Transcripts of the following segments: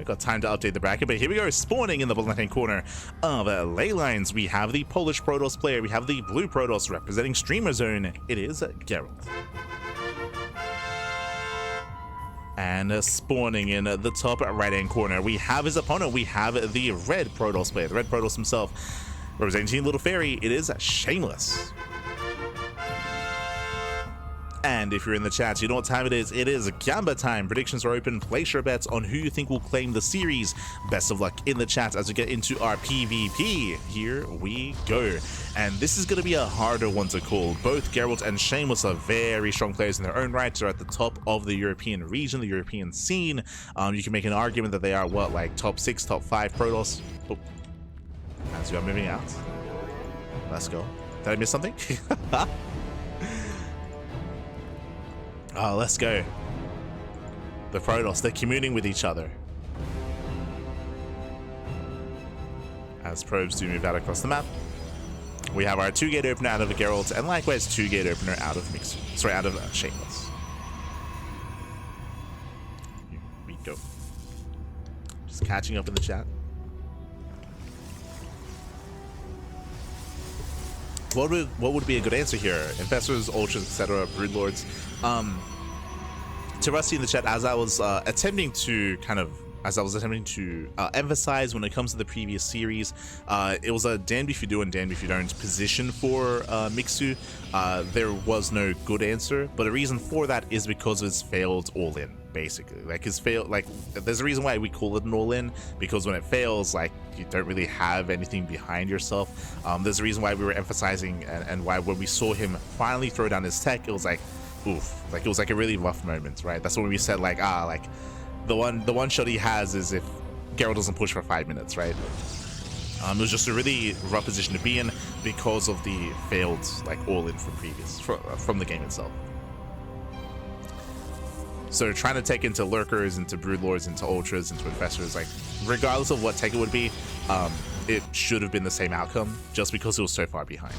we got time to update the bracket, but here we go. Spawning in the bottom left-hand corner of ley lines, we have the Polish Protoss player. We have the blue Protoss representing Streamer Zone. It is Gerald. And spawning in the top right-hand corner, we have his opponent. We have the red Protoss player, the red Protoss himself, representing Team Little Fairy. It is Shameless. And if you're in the chat, you know what time it is. It is Gamba time. Predictions are open. Place your bets on who you think will claim the series. Best of luck in the chat as we get into our PvP. Here we go. And this is going to be a harder one to call. Both Gerald and Shameless are very strong players in their own right. They're at the top of the European region, the European scene. You can make an argument that they are, what, like top 6, top 5 Protoss. Oh. As we are moving out. Let's go. Did I miss something? Oh, let's go. The Protoss, they're communing with each other. As probes do move out across the map. We have our 2-gate opener out of Gerald, and likewise 2-gate opener out of Shameless. Here we go. Just catching up in the chat. What would be a good answer here? Infestors, Ultras, etc., Broodlords. To Rusty in the chat, as I was attempting to emphasize when it comes to the previous series, it was a damned if you do and damned if you don't position for Mixu. There was no good answer, but a reason for that is because of his failed all-in, basically. Like his fail, like there's a reason why we call it an all-in, because when it fails, like you don't really have anything behind yourself. There's a reason why we were emphasizing and why when we saw him finally throw down his tech, it was like, oof, like it was like a really rough moment, right? That's when we said like, like the one shot he has is if Gerald doesn't push for 5 minutes, right? It was just a really rough position to be in because of the failed like all-in from the game itself. So trying to take into lurkers, into broodlords, into ultras, into infestors, like regardless of what tech it would be, it should have been the same outcome just because it was so far behind.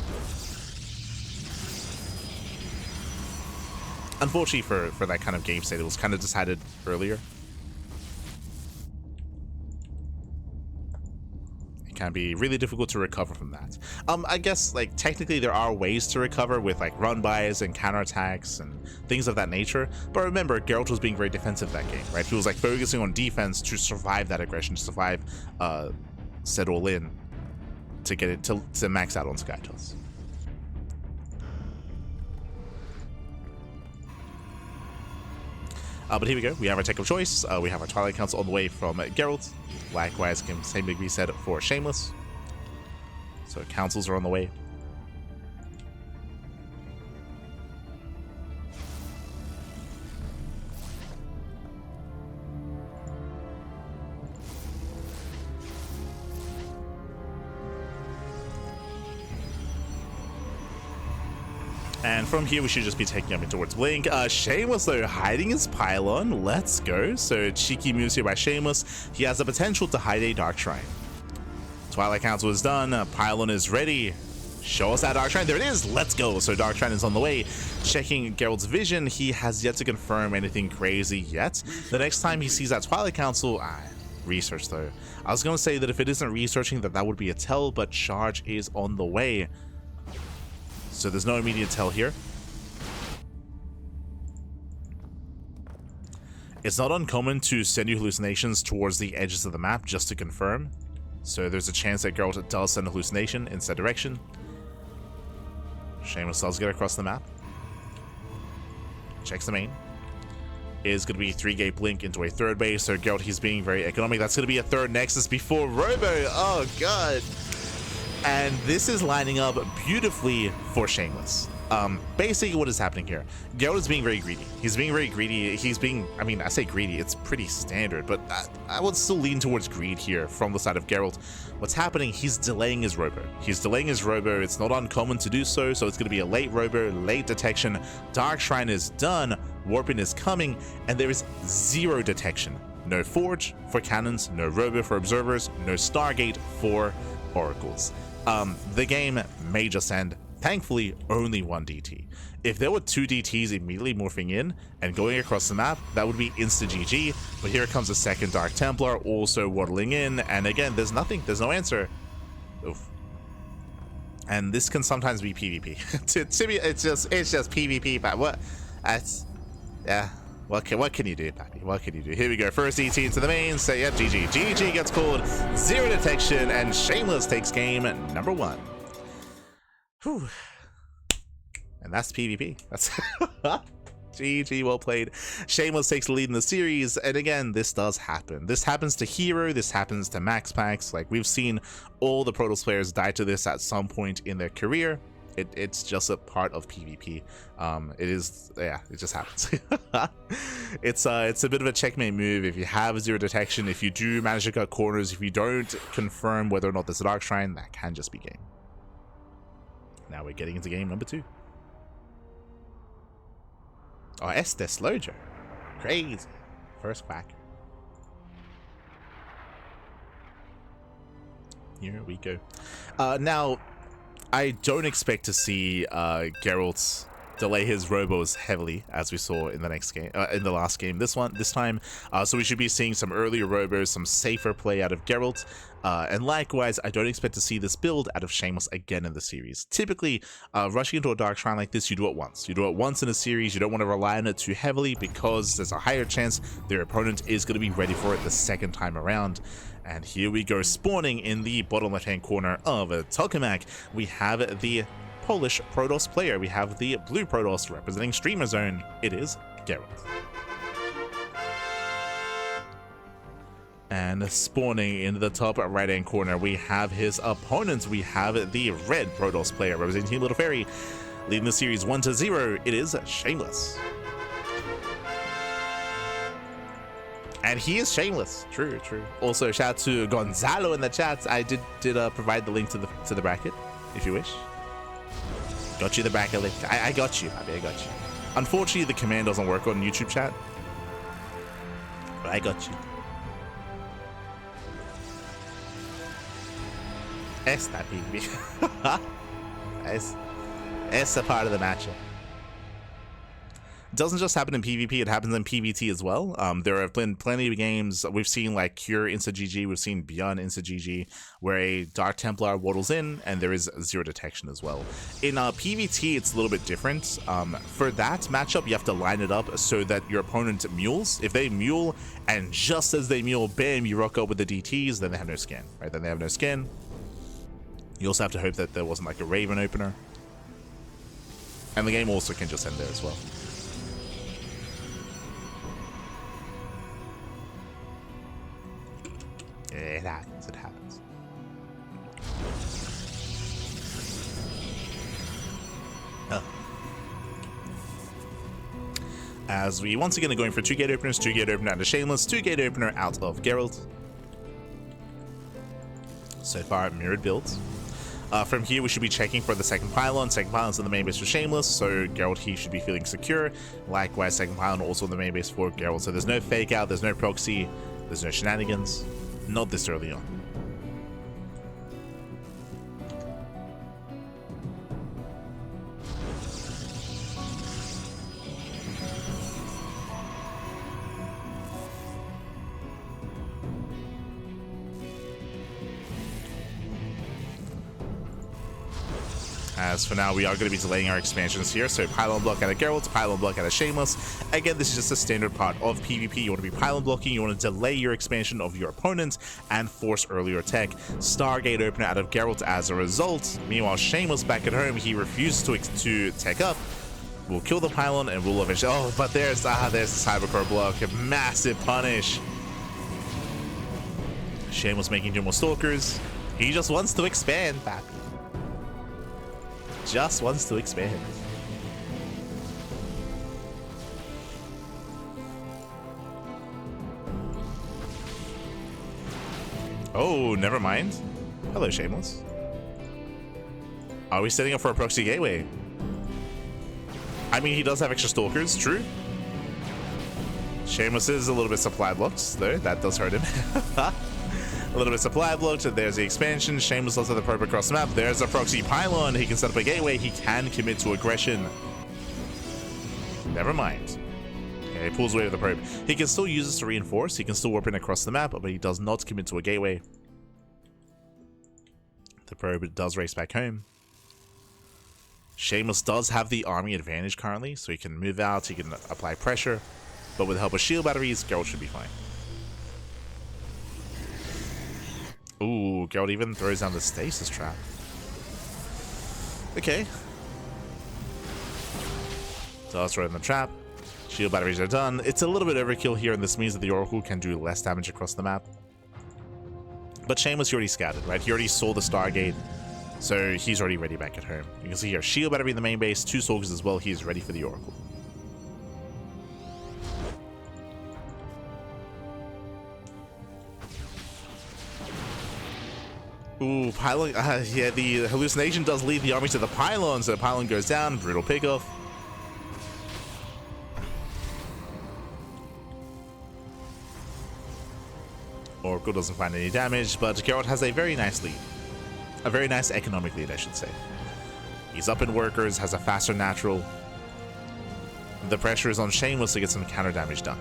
Unfortunately for that kind of game state, it was kind of decided earlier. It can be really difficult to recover from that. I guess like technically there are ways to recover with like run bys and counterattacks and things of that nature. But remember, Geralt was being very defensive that game, right? He was like focusing on defense to survive that aggression, to survive set all in, to get it to max out on Skytoss. But here we go. We have our tech of choice. We have our Twilight Council on the way from Gerald. Likewise, can same be said for Shameless. So councils are on the way. And from here, we should just be taking up towards Blink. Shameless, though, hiding his pylon. Let's go. So, cheeky moves here by Shameless. He has the potential to hide a Dark Shrine. Twilight Council is done. Pylon is ready. Show us that Dark Shrine. There it is. Let's go. So, Dark Shrine is on the way. Checking Gerald's vision. He has yet to confirm anything crazy yet. The next time he sees that Twilight Council... research, though. I was going to say that if it isn't researching, that would be a tell, but charge is on the way. So there's no immediate tell here. It's not uncommon to send you hallucinations towards the edges of the map just to confirm. So there's a chance that Geralt does send a hallucination in said direction. Shameless does get across the map. Checks the main. Is going to be 3-gate blink into a 3rd base. So Geralt, he's being very economic. That's going to be a 3rd Nexus before Robo. Oh, God. And this is lining up beautifully for Shameless. Basically what is happening here, Gerald is being very greedy. He's being very greedy. He's being, I mean, I say greedy, it's pretty standard, but I would still lean towards greed here from the side of Gerald. What's happening, he's delaying his robo. He's delaying his robo. It's not uncommon to do so, so it's going to be a late robo, late detection. Dark Shrine is done, Warping is coming, and there is 0 detection. No Forge for cannons, no robo for observers, no Stargate for oracles. The game may just end. Thankfully, only one DT. If there were two DTs immediately morphing in and going across the map, that would be insta GG, but here comes a second Dark Templar also waddling in, and again, there's nothing, there's no answer. Oof. And this can sometimes be PvP. to me, it's just PvP, but what? That's, yeah. What can you do, Pappy? What can you do? Here we go. First DT into the main. Say, yep, GG. GG gets called. 0 detection, and Shameless takes game number 1. Whew. And that's PvP. That's GG, well played. Shameless takes the lead in the series, and again, this does happen. This happens to Hero, this happens to Max Packs. Like, we've seen all the Protoss players die to this at some point in their career. It's just a part of PvP. It is, yeah, it just happens. It's a bit of a checkmate move. If you have 0 detection, if you do manage to cut corners, if you don't confirm whether or not there's a Dark Shrine, that can just be game. Now we're getting into game number 2. Oh, Este Slojo. Crazy. First quack. Here we go. Now, I don't expect to see Gerald delay his robos heavily, as we saw in the next game, in the last game. This time, so we should be seeing some earlier robos, some safer play out of Gerald, and likewise, I don't expect to see this build out of Shameless again in the series. Typically, rushing into a Dark Shrine like this, you do it once. You do it once in a series. You don't want to rely on it too heavily because there's a higher chance their opponent is going to be ready for it the second time around. And here we go, spawning in the bottom left-hand corner of Tokamak. We have the Polish Protoss player. We have the blue Protoss representing Streamer Zone. It is Gerald. And spawning in the top right-hand corner, we have his opponent. We have the red Protoss player representing Team Little Fairy. Leading the series 1-0, it is Shameless. And he is Shameless. True, true. Also, shout out to Gonzalo in the chat. I did provide the link to the bracket, if you wish. Got you the bracket link. I got you, Abby. I got you. Unfortunately, the command doesn't work on YouTube chat, but I got you. It's not PvP. It's a part of the matchup. It doesn't just happen in PvP, it happens in PvT as well. There have been plenty of games. We've seen like Cure Insta GG, we've seen Beyond Insta GG, where a Dark Templar waddles in and there is 0 detection as well. In PvT, it's a little bit different. For that matchup, you have to line it up so that your opponent mules. If they mule, and just as they mule, bam, you rock up with the DTs, then they have no scan, right? Then they have no scan. You also have to hope that there wasn't like a Raven opener. And the game also can just end there as well. It happens, it happens. Oh. As we once again are going for 2 gate openers, 2 gate opener out of Shameless, 2 gate opener out of Gerald. So far, mirrored builds. From here, we should be checking for the second pylon. Second pylon's in the main base for Shameless, so Gerald, he should be feeling secure. Likewise, second pylon also in the main base for Gerald. So there's no fake out, there's no proxy, there's no shenanigans. Not this early on. As for now, we are going to be delaying our expansions here. So pylon block out of Geralt, pylon block out of Shameless. Again, this is just a standard part of PvP. You want to be pylon blocking, you want to delay your expansion of your opponent and force earlier tech. Stargate opener out of Geralt as a result. Meanwhile, Shameless back at home, he refuses to tech up. We'll kill the pylon and we'll eventually... Oh, but there's the Cybercore block. A massive punish. Shameless making 2 more Stalkers. He just wants to expand, Pappy. Just wants to expand. Oh, never mind. Hello, Shameless. Are we setting up for a proxy gateway? I mean, he does have extra Stalkers, true. Shameless is a little bit supply blocked, though. That does hurt him. A little bit of supply blocked. There's the expansion. Shameless lots of the probe across the map. There's a proxy pylon. He can set up a gateway. He can commit to aggression. Never mind. Yeah, he pulls away with the probe. He can still use this to reinforce. He can still warp in across the map, but he does not commit to a gateway. The probe does race back home. Shameless does have the army advantage currently, so he can move out, he can apply pressure, but with the help of shield batteries, Gerald should be fine. Ooh, Gerald even throws down the stasis trap. Okay. Does throw in the trap. Shield batteries are done. It's a little bit overkill here, and this means that the Oracle can do less damage across the map. But Shameless already scouted, right? He already saw the Stargate, so he's already ready back at home. You can see here, shield battery in the main base, 2 Stalkers as well. He is ready for the Oracle. Ooh, pylon. Yeah, the hallucination does lead the army to the pylon, so the pylon goes down. Brutal pickoff. Oracle doesn't find any damage, but Gerald has a very nice lead. A very nice economic lead, I should say. He's up in workers, has a faster natural. The pressure is on Shameless to get some counter damage done.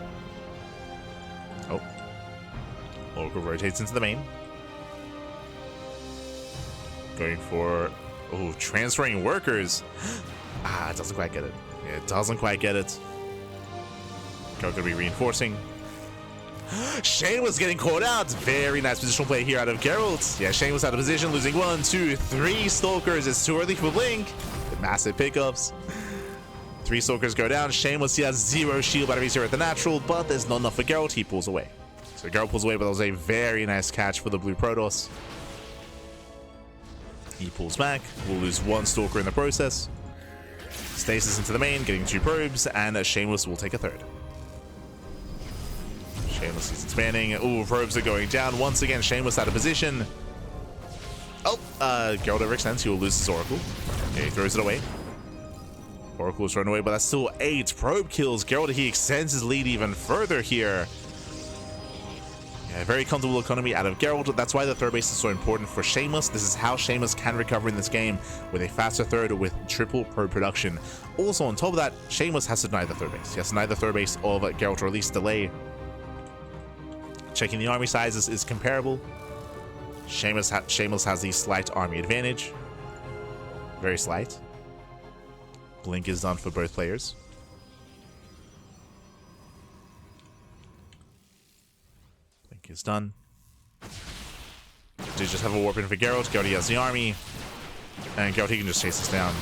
Oh. Oracle rotates into the main. Going for... Oh, transferring workers. Ah, it doesn't quite get it. Yeah, it doesn't quite get it. Gerald gonna be reinforcing. Shameless getting caught out. Very nice positional play here out of Gerald. Yeah, Shameless out of position, losing 1, 2, 3 Stalkers. It's too early for Blink. Massive pickups. 3 Stalkers go down. Shameless, he has 0 shield batteries here at the natural, but there's not enough for Gerald. He pulls away. So Gerald pulls away, but that was a very nice catch for the blue Protoss. He pulls back. We'll lose 1 Stalker in the process. Stasis into the main, getting 2 probes, and Shameless will take a 3rd. Shameless is expanding. Ooh, probes are going down. Once again, Shameless out of position. Oh, Gerald overextends. He will lose his Oracle. Yeah, he throws it away. Oracle is thrown away, but that's still 8 probe kills. Gerald, he extends his lead even further here. Yeah, very comfortable economy out of Gerald. That's why the 3rd base is so important for Shameless. This is how Shameless can recover in this game, with a faster 3rd with triple probe production. Also, on top of that, Shameless has to deny the 3rd base. He has to deny the 3rd base of Gerald, or at least delay. Checking the army sizes is comparable. Shameless has the slight army advantage. Very slight. Blink is done for both players. Blink is done. Did just have a warp in for Gerald. Gerald has the army. And Gerald, he can just chase this down.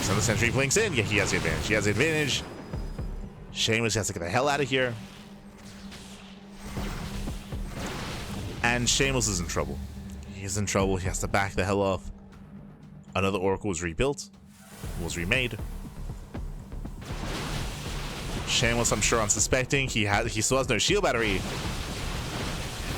So the sentry blinks in. Yeah, he has the advantage. He has the advantage. Shameless has to get the hell out of here. And Shameless is in trouble. He's in trouble. He has to back the hell off. Another Oracle was rebuilt. Was remade. Shameless, I'm sure, unsuspecting. He still has no shield battery.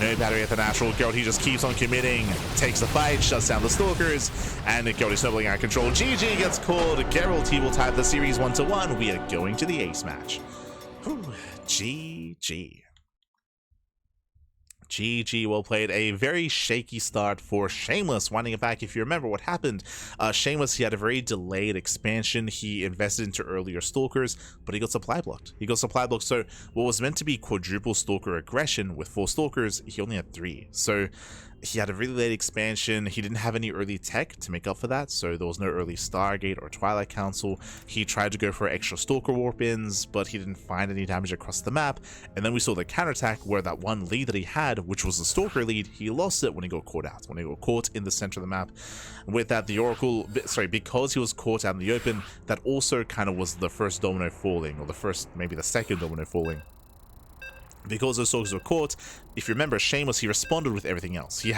No battery at the natural. Gerald, he just keeps on committing. Takes the fight. Shuts down the Stalkers. And Gerald is snubbling out of control. GG gets called. Gerald, he will tie the series 1-1. We are going to the ace match. Whew. GG. GG, well played. A very shaky start for Shameless. Winding it back, if you remember what happened, Shameless, he had a very delayed expansion. He invested into earlier Stalkers, but he got supply blocked. So what was meant to be quadruple Stalker aggression with 4 Stalkers, he only had 3. So he had a really late expansion. He didn't have any early tech to make up for that, so there was no early Stargate or Twilight Council. He tried to go for extra Stalker warp-ins, but he didn't find any damage across the map. And then we saw the counterattack where that one lead that he had, which was the Stalker lead, he lost it when he got caught out, when he got caught in the center of the map. With that, the Oracle, because he was caught out in the open, that also kind of was the first domino falling, or the first, maybe the second domino falling. Because those Stalkers were caught, if you remember, Shameless, he responded with everything else. He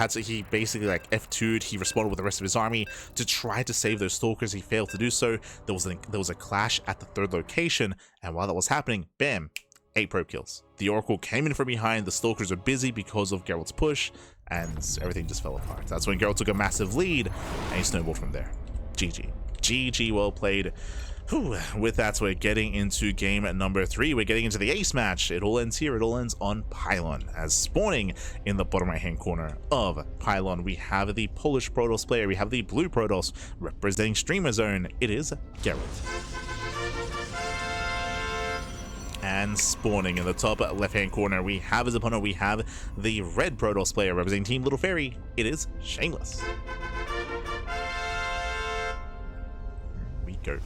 basically like F2'd, he responded with the rest of his army to try to save those Stalkers. He failed to do so. There was a clash at the 3rd location, and while that was happening, bam, 8 probe kills. The Oracle came in from behind, the Stalkers were busy because of Gerald's push, and everything just fell apart. That's when Gerald took a massive lead, and he snowballed from there. GG. GG, well played. Whew. With that, we're getting into game number 3. We're getting into the ace match. It all ends here. It all ends on Pylon. As spawning in the bottom right-hand corner of Pylon, we have the Polish Protoss player. We have the blue Protoss representing Streamer Zone. It is Gerald. And spawning in the top left-hand corner, we have his opponent. We have the red Protoss player representing Team Little Fairy. It is Shameless. Here we go.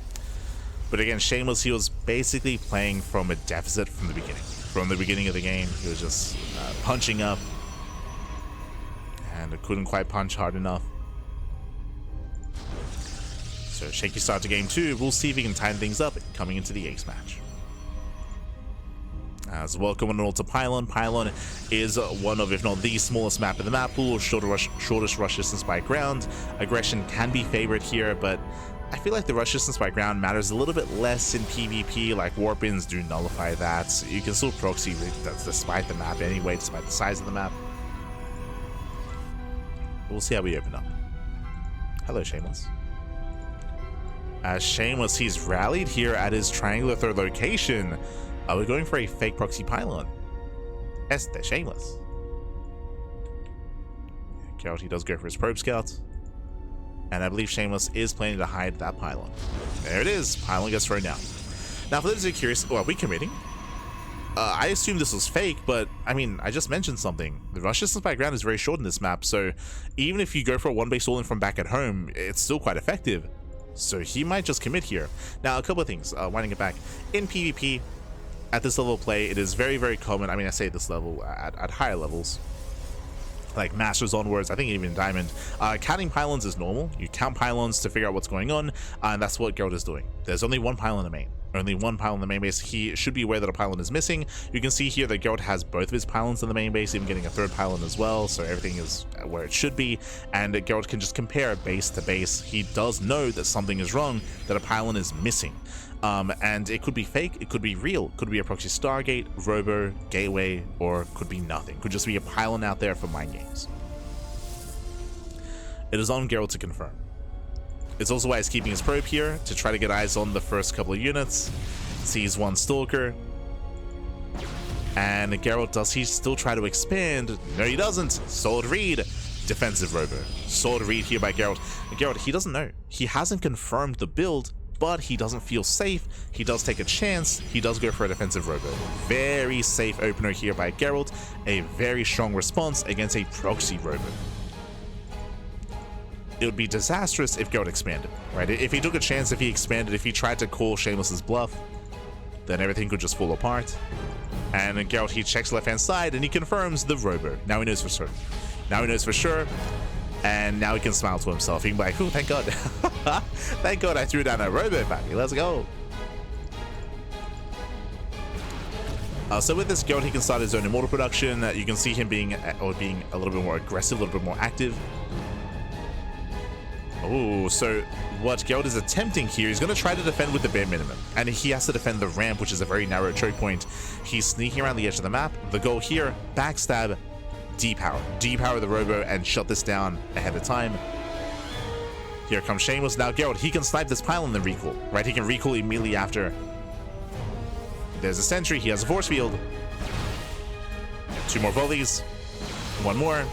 But again, Shameless, he was basically playing from a deficit from the beginning. From the beginning of the game, he was just punching up. And couldn't quite punch hard enough. So shaky start to game 2. We'll see if he can tighten things up coming into the ace match. As welcome and all to Pylon. Pylon is one of, if not the smallest map in the map pool, shortest rush distance by ground. Aggression can be favored here, but I feel like the rush distance by ground matters a little bit less in PvP, like warp-ins do nullify that. So you can still proxy despite the map anyway, despite the size of the map. We'll see how we open up. Hello, Shameless. As Shameless, he's rallied here at his triangular third location. We're going for a fake proxy Pylon. Este Shameless. Gerald, he does go for his probe scout. And I believe Shameless is planning to hide that Pylon. There it is. Pylon gets thrown down. Now, for those who are curious, are we committing? I assume this was fake, but I mean, I just mentioned something. The rush distance by ground is very short in this map, so even if you go for a one-base all-in from back at home, it's still quite effective. So he might just commit here. Now, a couple of things. Winding it back. In PvP, at this level of play, it is very, very common. I mean, I say this level at higher levels, like Masters onwards, I think even Diamond. Counting pylons is normal. You count pylons to figure out what's going on, and that's what Gerald is doing. There's only one pylon in the main. Only one pylon in the main base. He should be aware that a pylon is missing. You can see here that Gerald has both of his pylons in the main base, even getting a third pylon as well, so everything is where it should be, and Gerald can just compare base to base. He does know that something is wrong, that a pylon is missing. And it could be fake, it could be real, could be a proxy Stargate, Robo, Gateway, or could be nothing. Could just be a pylon out there for mind games. It is on Gerald to confirm. It's also why he's keeping his probe here, to try to get eyes on the first couple of units. Sees one Stalker. And Gerald, does he still try to expand? No, he doesn't. Solid read. Defensive Robo. Solid read here by Gerald. Gerald, he doesn't know. He hasn't confirmed the build, but he doesn't feel safe. He does take a chance. He does go for a defensive Robo. Very safe opener here by Gerald. A very strong response against a proxy Robo. It would be disastrous if Gerald expanded, right? If he took a chance, if he expanded, if he tried to call Shameless's bluff, then everything could just fall apart. And Gerald, he checks left-hand side and he confirms the Robo. Now he knows for sure. Now he knows for sure. And now he can smile to himself. He can be like, oh, thank God. Thank God I threw down a Robo packy. Let's go. So with this Gerald, he can start his own immortal production. You can see him being a little bit more aggressive, a little bit more active. Oh, so what Gerald is attempting here, he's going to try to defend with the bare minimum. And he has to defend the ramp, which is a very narrow choke point. He's sneaking around the edge of the map. The goal here, backstab, depower. Depower the Robo and shut this down ahead of time. Here comes Shameless. Now Gerald, he can snipe this pylon and then recall, right? He can recall immediately after. There's a sentry. He has a force field. 2 more volleys. 1 more.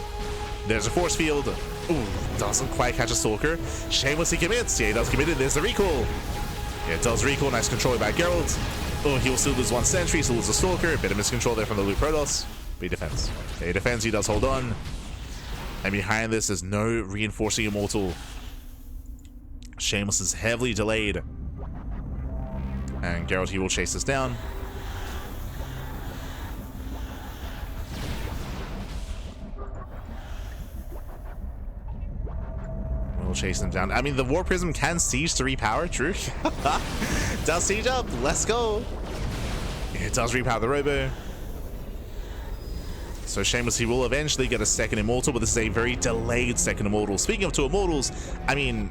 There's a force field. Ooh, doesn't quite catch a Stalker. Shameless, he commits. Yeah, he does commit it. There's the recall. Yeah, it does recall. Nice control by Gerald. Oh, he'll still lose 1 sentry, still lose a Stalker. A bit of miscontrol there from the Blue Protoss. But he defends. Yeah, he defends. He does hold on. And behind this, there's no reinforcing Immortal. Shameless is heavily delayed. And Gerald, he will chase this down. Chase him down. I mean, the War Prism can siege to repower, true. Does siege up, let's go. It does repower the Robo. So Shameless, he will eventually get a second Immortal, but this is a very delayed second Immortal. Speaking of 2 Immortals, I mean,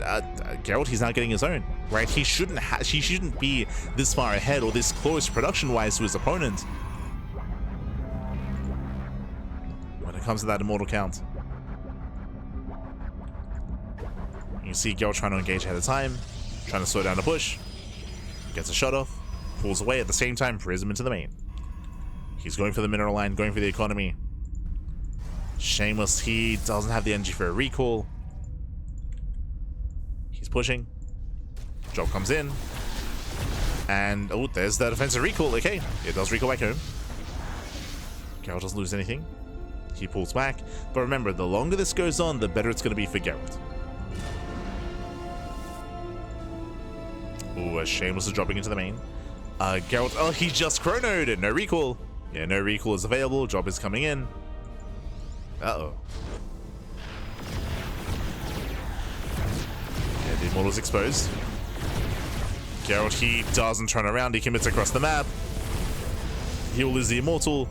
Gerald, he's now getting his own, right? He shouldn't be this far ahead or this close production-wise to his opponent when it comes to that Immortal count. You see Gerald trying to engage ahead of time, trying to slow down the push. Gets a shot off. Pulls away at the same time. Prism into the main. He's going for the mineral line. Going for the economy. Shameless. He doesn't have the energy for a recall. He's pushing. Job comes in. And, oh, there's the defensive recall. Okay, it does recall back home. Gerald doesn't lose anything. He pulls back. But remember, the longer this goes on, the better it's going to be for Gerald. Ooh, Shameless is dropping into the main. Gerald, oh, he just chronoed. No recall. Yeah, no recall is available. Job is coming in. Uh-oh. Yeah, the Immortal's exposed. Gerald, he doesn't turn around. He commits across the map. He'll lose the Immortal.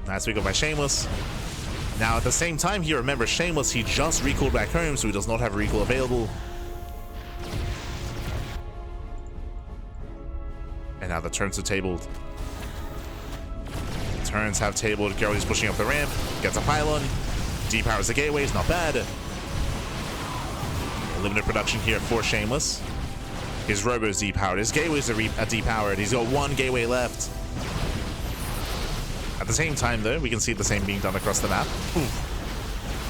Nice recall by Shameless. Now, at the same time here, remember, Shameless, he just recalled back home, so he does not have a recall available. And now the turns are tabled. The turns have tabled. Gerald is pushing up the ramp. Gets a pylon. Depowers the gateways. Not bad. Limited production here for Shameless. His Robo's depowered. His gateways are depowered. He's got one gateway left. At the same time, though, we can see the same being done across the map. Ooh.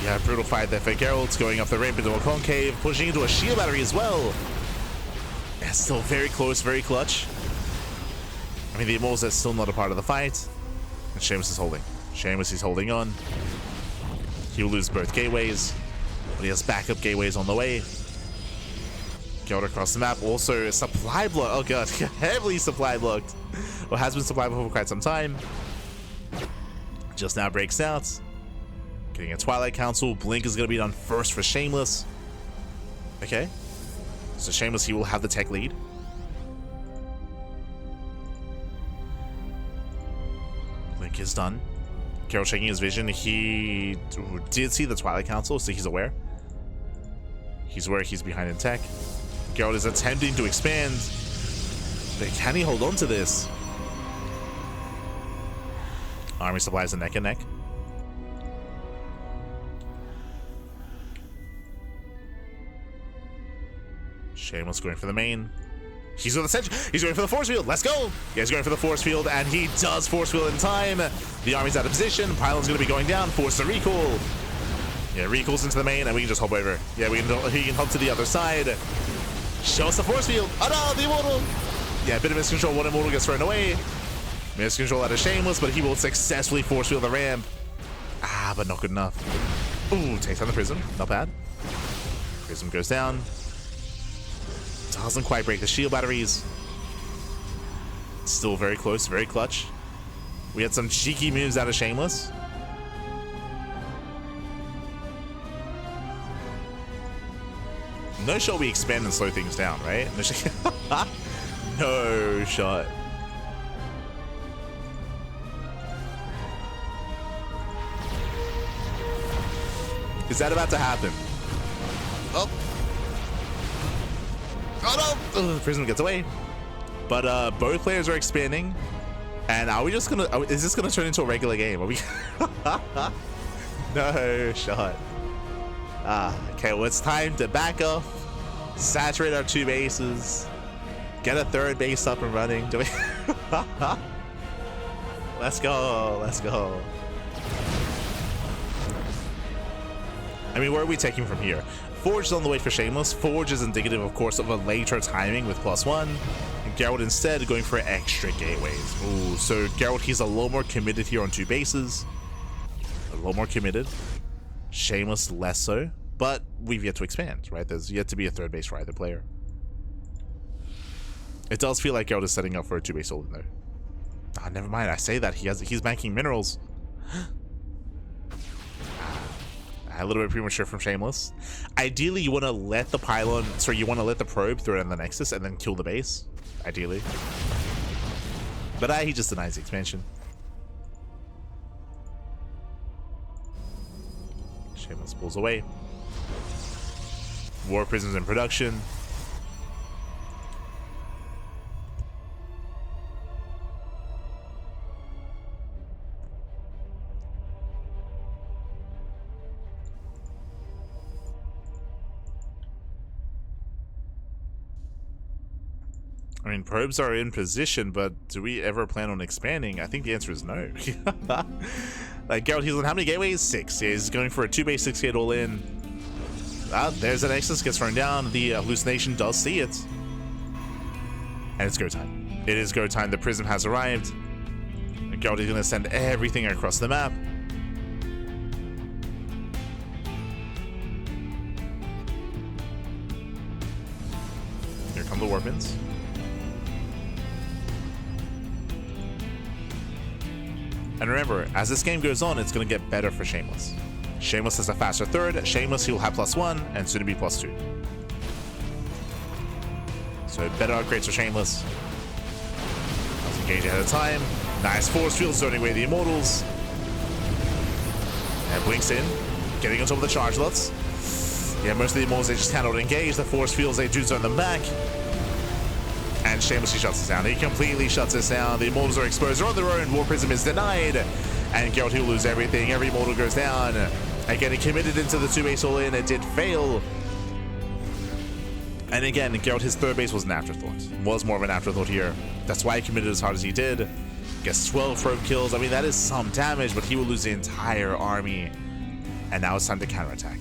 Yeah, brutal fight there for Gerald. Going up the ramp into a concave. Pushing into a shield battery as well. Yeah, still very close, very clutch. I mean, the Immortals are still not a part of the fight. And Shameless is holding. Shameless is holding on. He'll lose both gateways. But he has backup gateways on the way. Gerald across the map. Also, supply block. Oh god, heavily supply blocked. Well, has been supply blocked for quite some time. Just now breaks out. Getting a Twilight Council. Blink is going to be done first for Shameless. Okay. So Shameless, he will have the tech lead. Blink is done. Gerald checking his vision. He did see the Twilight Council, so he's aware. He's aware he's behind in tech. Gerald is attempting to expand. But can he hold on to this? Army supplies are neck and neck. Shameless going for the main. He's on the center. He's going for the force field. Let's go. Yeah, he's going for the force field, and he does force field in time. The army's out of position. Pylon's going to be going down. Force the recall. Yeah, recalls into the main, and we can just hop over. Yeah, he can hop to the other side. Show us the force field. Oh no, the Immortal. Yeah, a bit of miscontrol. One Immortal gets thrown away. Miscontrol out of Shameless, but he will successfully force field the ramp. Ah, but not good enough. Ooh, takes down the Prism. Not bad. Prism goes down. Doesn't quite break the shield batteries. Still very close, very clutch. We had some cheeky moves out of Shameless. No shot we expand and slow things down, right? No shot. Is that about to happen? Oh. Oh no! Ugh, Prism gets away. But both players are expanding. And are we just gonna... is this gonna turn into a regular game? Are we... No shot. Okay, well, it's time to back off. Saturate our two bases. Get a third base up and running. Do we... Let's go. Let's go. I mean, where are we taking from here? Forge is on the way for Shameless. Forge is indicative, of course, of a later timing with +1. And Gerald instead going for extra gateways. Ooh, so Gerald, he's a little more committed here on two bases. A little more committed. Shameless, less so. But we've yet to expand, right? There's yet to be a third base for either player. It does feel like Gerald is setting up for a two-base holding, though. Ah, never mind. I say that. He's banking minerals. A little bit premature from Shameless. Ideally, you want to let the pylon, sorry, you want to let the probe throw it on the Nexus and then kill the base. Ideally. But he just denies the expansion. Shameless pulls away. War Prisms in production. I mean, probes are in position, but do we ever plan on expanding? I think the answer is no. Like, Gerald, he's on how many gateways? 6. Yeah, he's going for a 2 base 6 gate all in. Ah, there's an Nexus, gets thrown down. The hallucination does see it. And it's go time. It is go time. The prism has arrived. And Gerald is going to send everything across the map. Here come the Warpins. And remember, as this game goes on, it's going to get better for Shameless. Shameless has a faster third. Shameless, he will have +1, and soon to be +2. So better upgrades for Shameless. Let's engage ahead of time. Nice force field zoning away the Immortals. And blinks in, getting on top of the charge lots. Yeah, most of the Immortals, they just cannot engage. The force fields, they do zone them back. And Shameless, he shuts us down. He completely shuts us down. The Immortals are exposed. They're on their own. War Prism is denied. And Gerald, he'll lose everything. Every Immortal goes down. And getting committed into the 2 base all in, it did fail. And again, Gerald, his 3rd base was an afterthought. Was more of an afterthought here. That's why he committed as hard as he did. Gets 12 probe kills. I mean, that is some damage, but he will lose the entire army. And now it's time to counterattack.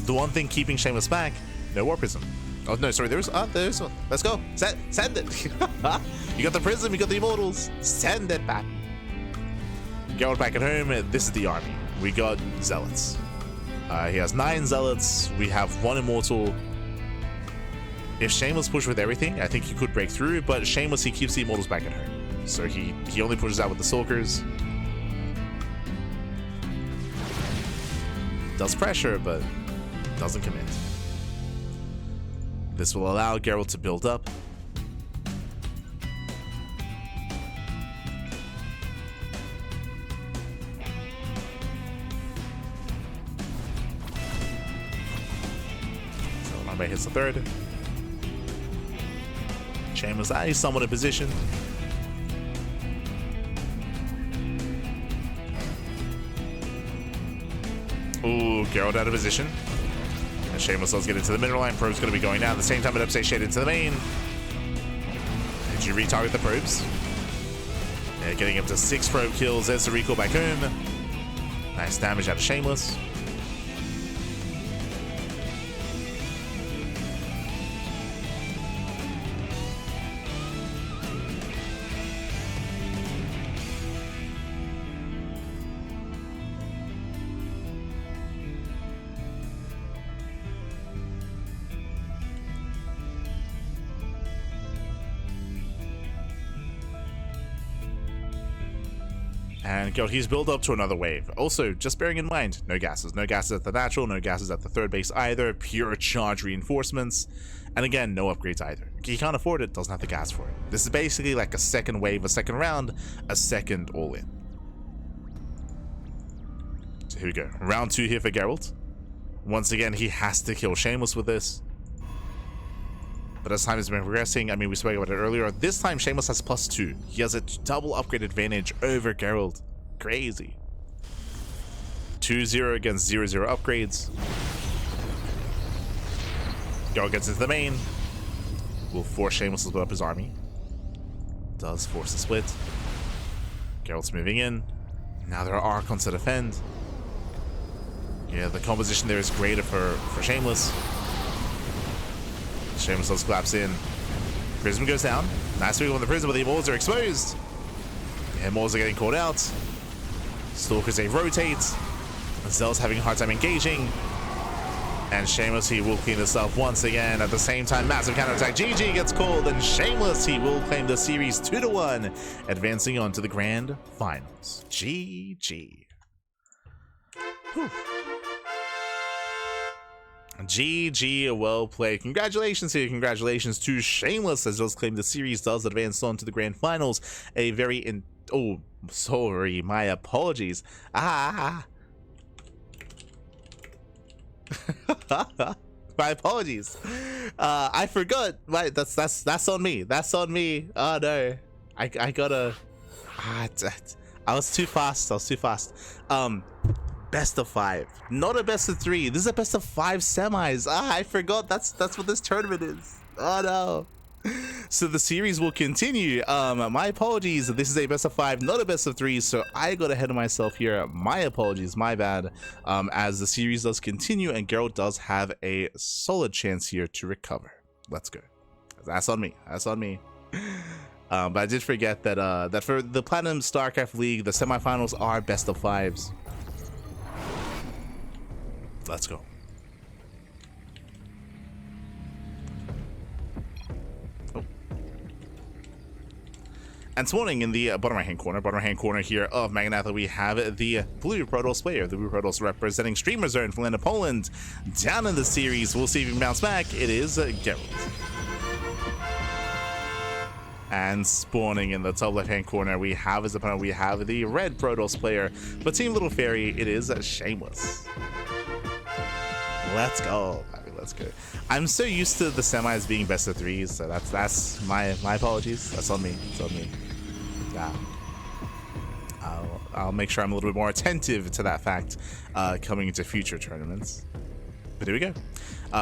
The one thing keeping Shameless back, no War Prism. Oh, no, sorry, there's one. Let's go. Send it. You got the Prism, you got the Immortals. Send it back. Gerald back at home. This is the army. We got Zealots. He has 9 Zealots. We have 1 Immortal. If Shameless pushed with everything, I think he could break through, but Shameless, he keeps the Immortals back at home. So he only pushes out with the Stalkers. Does pressure, but doesn't commit. This will allow Gerald to build up. So Lambe hits the 3rd. Shameless, he's somewhat in position. Ooh, Gerald out of position. And Shameless does get into the middle line. Probe's going to be going down. At the same time, it upstate shade into the main. Did you retarget the probes? Yeah, getting up to 6 probe kills. There's the recall back home. Nice damage out of Shameless. And Gerald, he's built up to another wave. Also, just bearing in mind, no gases. No gases at the natural, no gases at the 3rd base either. Pure charge reinforcements. And again, no upgrades either. He can't afford it, doesn't have the gas for it. This is basically like a second wave, a second round, a second all-in. So here we go. Round 2 here for Gerald. Once again, he has to kill Shameless with this. But as time has been progressing, I mean, we spoke about it earlier, this time Shameless has +2. He has a double upgrade advantage over Gerald. Crazy. 2-0 against 0-0 upgrades. Gerald gets into the main. Will force Shameless to split up his army. Does force a split. Gerald's moving in. Now there are Archons to defend. Yeah, the composition there is greater for Shameless. Shameless does collapse in. Prism goes down. Nice move on the Prism, but the Immortals are exposed. The Immortals are getting caught out. Stalkers, they rotate. Zell's having a hard time engaging. And Shameless, he will clean this up once again. At the same time, massive counterattack. GG gets called, and Shameless, he will claim the series 2-1, advancing on to the grand finals. GG. Whew. GG, well played. Congratulations here. Congratulations to Shameless, as does claim the series does advance on to the grand finals. A very oh, sorry, my apologies. My apologies. I forgot. Right, that's on me. That's on me. Oh no. I gotta. I was too fast. Best of 5, not a best of 3. This is a best of 5 semis. I forgot that's what this tournament is. Oh no. So the series will continue. My apologies. This is a best of 5, not a best of 3. So I got ahead of myself here. My apologies. My bad. As the series does continue, and Gerald does have a solid chance here to recover. Let's go. That's on me. That's on me. But I did forget that that for the Platinum StarCraft League, the semifinals are best of 5s. Let's go. And this morning in the bottom right hand corner here of Magnatha, we have the blue Protoss player, the blue Protoss representing Streamer Zone from Lena, Poland. Down in the series, we'll see if he can bounce back. It is Gerald. And spawning in the top left hand corner, we have his opponent. We have the red Protoss player, but Team Little Fairy, it is Shameless. Let's go. Let's go. I'm so used to the semis being best of 3s, so that's my apologies. That's on me. It's on me. Yeah. I'll make sure I'm a little bit more attentive to that fact coming into future tournaments. But here we go.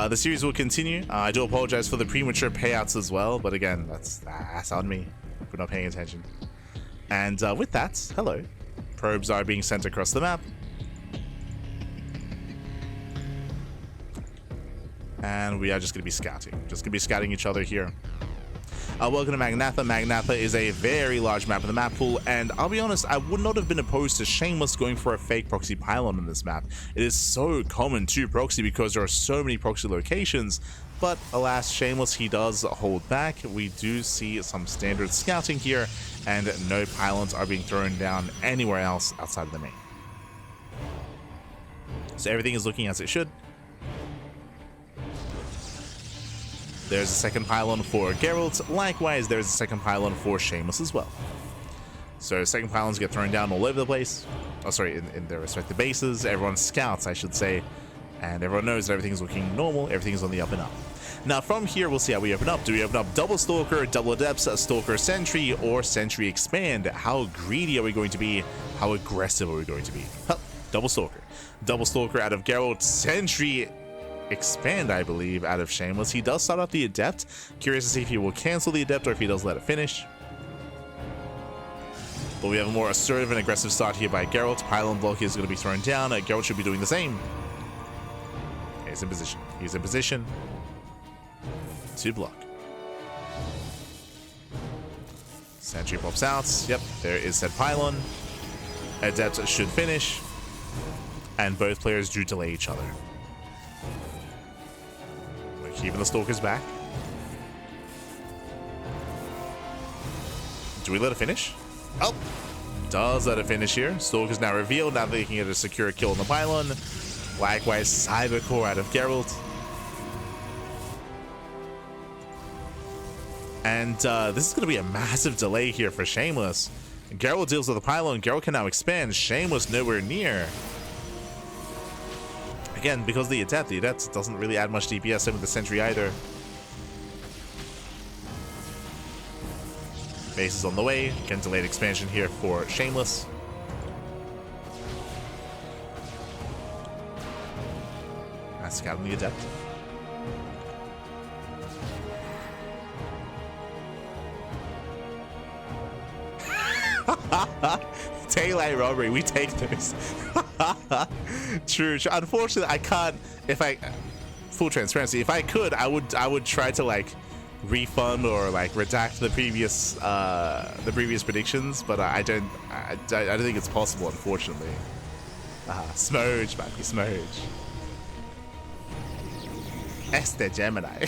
The series will continue. I do apologize for the premature payouts as well, but again, that's on me for not paying attention. And with that, hello. Probes are being sent across the map. And we are just going to be scouting. Just going to be scouting each other here. Welcome to Magnatha. Magnatha is a very large map in the map pool, and I'll be honest, I would not have been opposed to Shameless going for a fake proxy pylon on this map. It is so common to proxy because there are so many proxy locations, but alas, Shameless, he does hold back. We do see some standard scouting here, and no pylons are being thrown down anywhere else outside of the main. So everything is looking as it should. There's a second pylon for Gerald. Likewise, there's a second pylon for Shameless as well. So second pylons get thrown down all over the place. Oh, sorry, in their respective bases. Everyone scouts, I should say. And everyone knows that everything's looking normal. Everything is on the up and up. Now from here, we'll see how we open up. Do we open up double Stalker, double Adepts, Stalker Sentry, or Sentry Expand? How greedy are we going to be? How aggressive are we going to be? Huh, double Stalker. Double Stalker out of Gerald. Sentry Expand, I believe, out of Shameless. He does start off the Adept. Curious to see if he will cancel the Adept or if he does let it finish. But we have a more assertive and aggressive start here by Gerald. Pylon block is going to be thrown down. Gerald should be doing the same. He's in position. He's in position to block. Sentry pops out. Yep, there is said pylon. Adept should finish. And both players do delay each other. Keeping the Stalkers back. Do we let it finish? Oh, does let it finish here. Stalker's now revealed. Now they can get a secure kill on the pylon. Likewise, Cybercore out of Gerald. And this is going to be a massive delay here for Shameless. Gerald deals with the pylon. Gerald can now expand. Shameless nowhere near. Again, because the Adept doesn't really add much DPS, same with the Sentry either. Base is on the way. Again, delayed expansion here for Shameless. That's scouting the Adept. Daylight robbery, we take those. True. Unfortunately, I can't. If I, full transparency, if I could, I would try to like refund or like redact the previous predictions, but I don't think it's possible, unfortunately. Smoge, baby, Smoge. Este Gemini.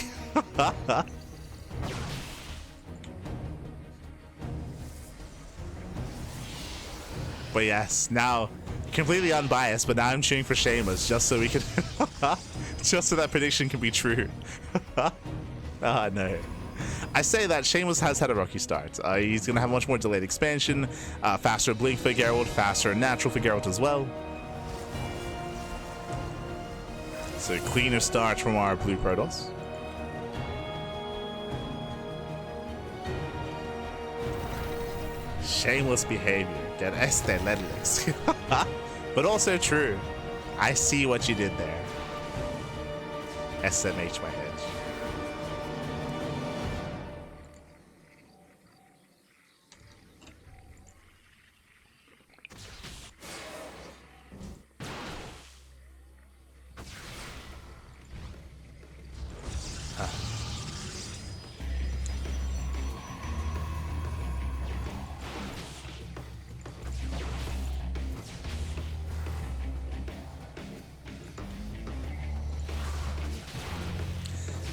But yes, now completely unbiased, but now I'm cheering for Shameless just so we can just so that prediction can be true. No. I say that Shameless has had a rocky start. He's gonna have much more delayed expansion, faster blink for Gerald, faster natural for Gerald as well. So cleaner start from our blue Protoss. Shameless behavior. Get este Ledlix. But also true. I see what you did there. SMH my head.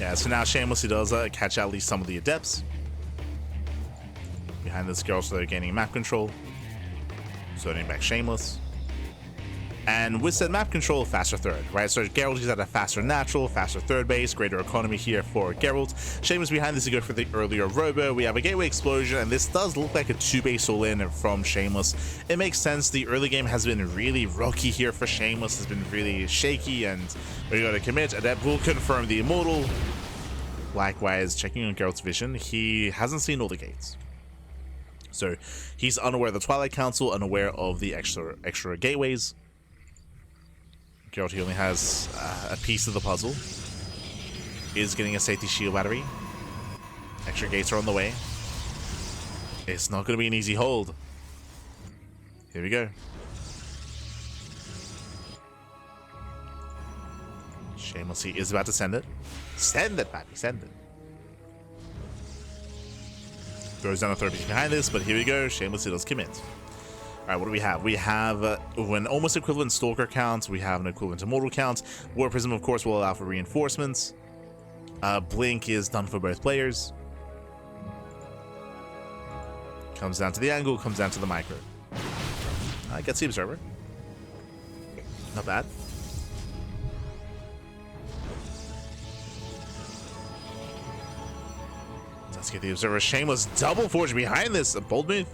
Yeah, so now Shameless, he does catch at least some of the adepts. Behind this girl, so they're gaining map control. Zoning back Shameless. And with said map control, faster third, right? So Gerald, he's at a faster natural, faster third base, greater economy here for Gerald. Shameless behind this to go for the earlier robo. We have a gateway explosion, and this does look like a 2-base all-in from Shameless. It makes sense. The early game has been really rocky here for Shameless. It's been really shaky, and we got to commit. Adept will confirm the Immortal. Likewise, checking on Gerald's vision, he hasn't seen all the gates. So he's unaware of the Twilight Council, unaware of the extra gateways. Gerald, he only has a piece of the puzzle. Is getting a safety shield battery. Extra gates are on the way. It's not going to be an easy hold. Here we go. Shameless, he is about to send it. Send it, baby, send it. Throws down a third piece behind this, but here we go. Shameless, he does commit. Alright, what do we have? We have an almost equivalent Stalker count. We have an equivalent Immortal count. War Prism, of course, will allow for reinforcements. Blink is done for both players. Comes down to the angle, comes down to the micro. Gets the Observer. Not bad. Let's get the Observer. Shameless double forge behind this. A bold move.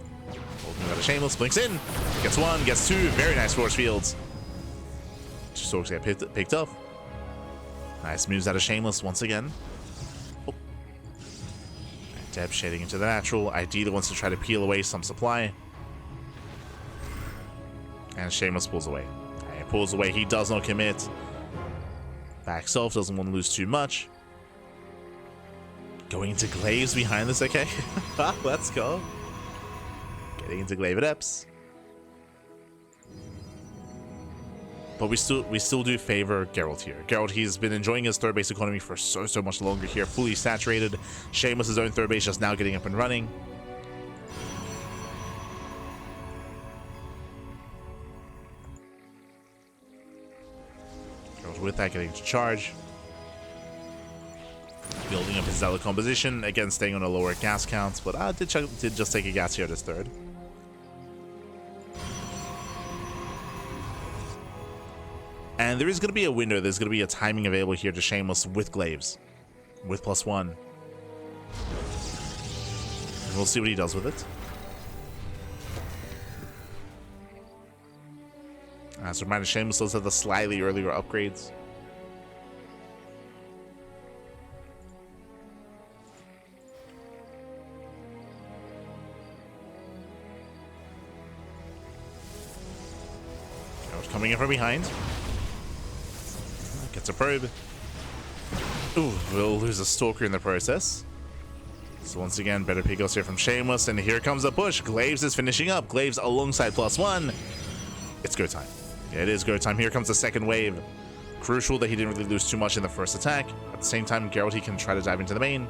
Got a Shameless, blinks in, gets one, gets two, very nice force fields. Storks get picked up. Nice moves out of Shameless once again. Oh. Deb shading into the natural, ideally wants to try to peel away some supply. And Shameless pulls away. And pulls away, he does not commit. Back self, doesn't want to lose too much. Going into Glaives behind this, okay. Let's go. Getting into Glaive Adepts. But we still do favor Gerald here. Gerald, he's been enjoying his third base economy for so much longer here, fully saturated. Shameless, his own third base, just now getting up and running. Gerald with that getting to charge. Building up his Zealot composition, again staying on a lower gas count, but did just take a gas here this third. And there is going to be a window, there's going to be a timing available here to Shameless with Glaives. With +1. And we'll see what he does with it. As a reminder, Shameless does have the slightly earlier upgrades. Coming in from behind. Gets a probe. Ooh, we'll lose a Stalker in the process. So once again, better pickups here from Shameless, and here comes a push. Glaives is finishing up. Glaives alongside +1. It's go time. Yeah, it is go time. Here comes the second wave. Crucial that he didn't really lose too much in the first attack. At the same time, Gerald, he can try to dive into the main.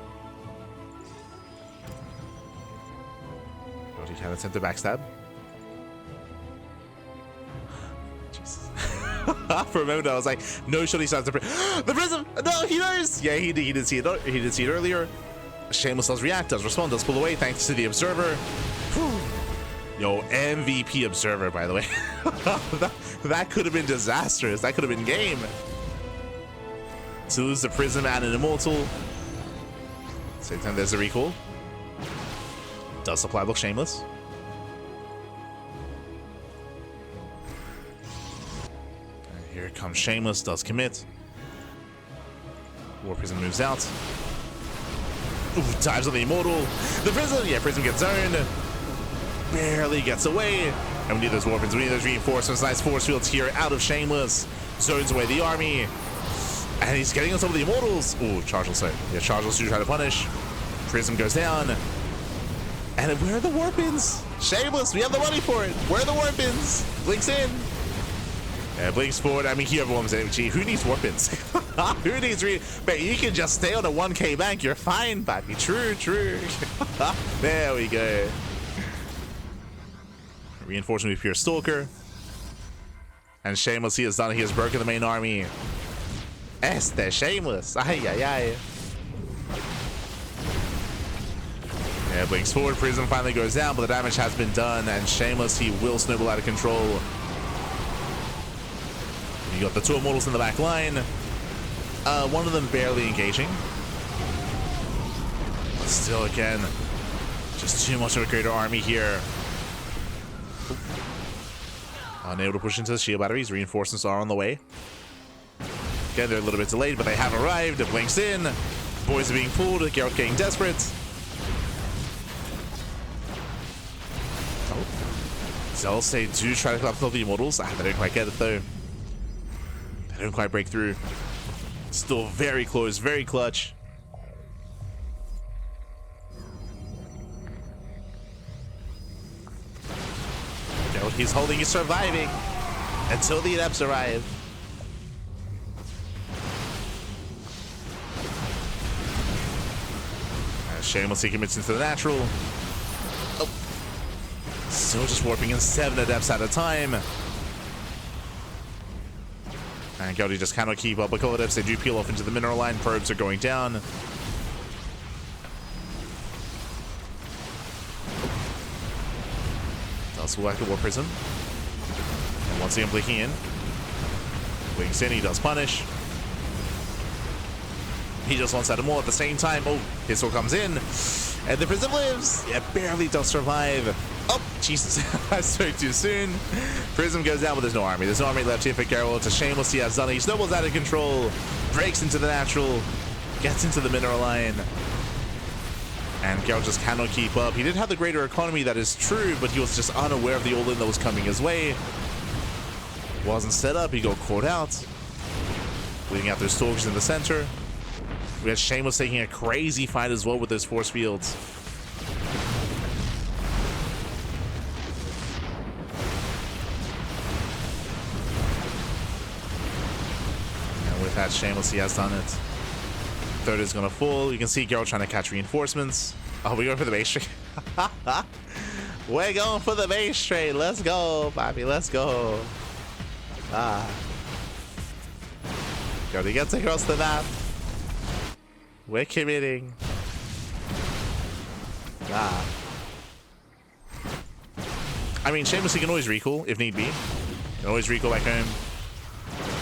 Gerald, he can attempt to backstab. For a moment, I was like, no shot, he starts to the Prism! No, he knows! Yeah, he did see it. He did see it earlier. Shameless does react, does respond, does pull away, thanks to the Observer. Whew. Yo, MVP Observer, by the way. that could have been disastrous. That could have been game. To lose the Prism and an Immortal. Same time, there's a recall. Does supply block Shameless. Here comes Shameless, does commit. War Prism moves out. Ooh, dives on the Immortal. The Prism, yeah, Prism gets zoned. Barely gets away. And we need those War Prisms, we need those reinforcements. Nice force fields here out of Shameless. Zones away the army. And he's getting on top of the Immortals. Ooh, Charge will say. Yeah, Charge will try to punish. Prism goes down. And where are the Warpins? Shameless, we have the money for it. Where are the Warpins? Blinks in. Yeah, blinks forward. I mean, he overwhelms energy. Who needs Warpins? Who needs But you can just stay on a 1k bank. You're fine, baby. True. There we go. Reinforcement with pure Stalker. And Shameless, he has done. He has broken the main army. Este Shameless. Ay. Yeah, blinks forward. Prism finally goes down, but the damage has been done, and Shameless, he will snowball out of control. You got the two immortals in the back line. One of them barely engaging. But still, again, just too much of a greater army here. Unable to push into the shield batteries. Reinforcements are on the way. Again, they're a little bit delayed, but they have arrived. It blinks in. Boys are being pulled. Gerald getting desperate. Zealous, they do try to collapse all the immortals. They don't quite get it though. They don't quite break through. Still very close, very clutch. Gerald, he's holding, he's surviving until the adepts arrive. Shameless, he commits into the natural. Oh. Still just warping in 7 adepts at a time. And Gerald just cannot keep up. A couple adepts, they do peel off into the mineral line. Probes are going down. Does work the War Prism. And once again, blinking in. Blinks in, he does punish. He just wants that more at the same time. Oh, his sword comes in. And the Prism lives. Yeah, barely does survive. Oh, Jesus. I spoke too soon. Prism goes down, but there's no army. There's no army left here for Gerald. It's a Shameless. He has done it. He snowballs out of control. Breaks into the natural. Gets into the mineral line. And Gerald just cannot keep up. He did have the greater economy, that is true, but he was just unaware of the all-in that was coming his way. Wasn't set up. He got caught out. Bleeding out those stalkers in the center. We had Shameless taking a crazy fight as well with those force fields. And with that, Shameless, he has done it. Third is gonna fall. You can see Gerald trying to catch reinforcements. Oh, we're going for the base trade. We're going for the base trade. Let's go, Bobby. Let's go. Gerald, he gets across the map. We're committing. I mean, Shameless, he can always recall if need be. He can always recall back home.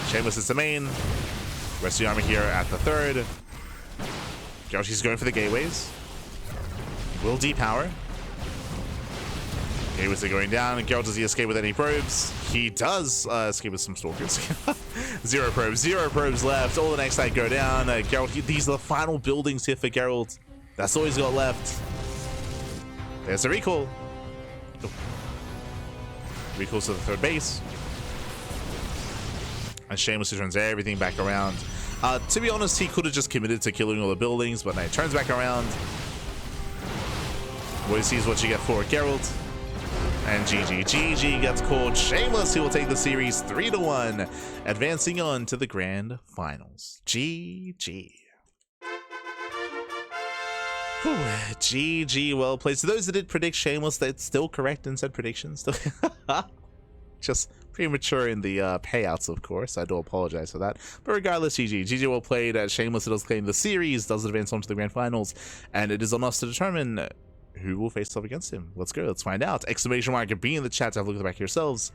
Shameless is the main. Rest of the army here at the third. Gerald, he's going for the gateways. Will depower. Gateways are going down. And Gerald, does he escape with any probes? He does escape with some stalkers. 0 probes left. All the next side go down. Gerald, these are the final buildings here for Gerald. That's all he's got left. There's a recall. Oh. Recalls to the third base. And Shameless turns everything back around. To be honest, he could have just committed to killing all the buildings, but now he turns back around. What he sees what you get for Gerald. And GG gets called. Shameless, he will take the series 3-1, advancing on to the grand finals. GG. Whew, GG, well played. So those that did predict Shameless, that's still correct in said predictions. Just premature in the payouts, of course. I do apologize for that. But regardless, GG well played. Shameless does claim the series, does advance on to the grand finals, and it is on us to determine who will face off against him. Let's go. Let's find out. Exclamation mark and be in the chat to have a look at the back yourselves.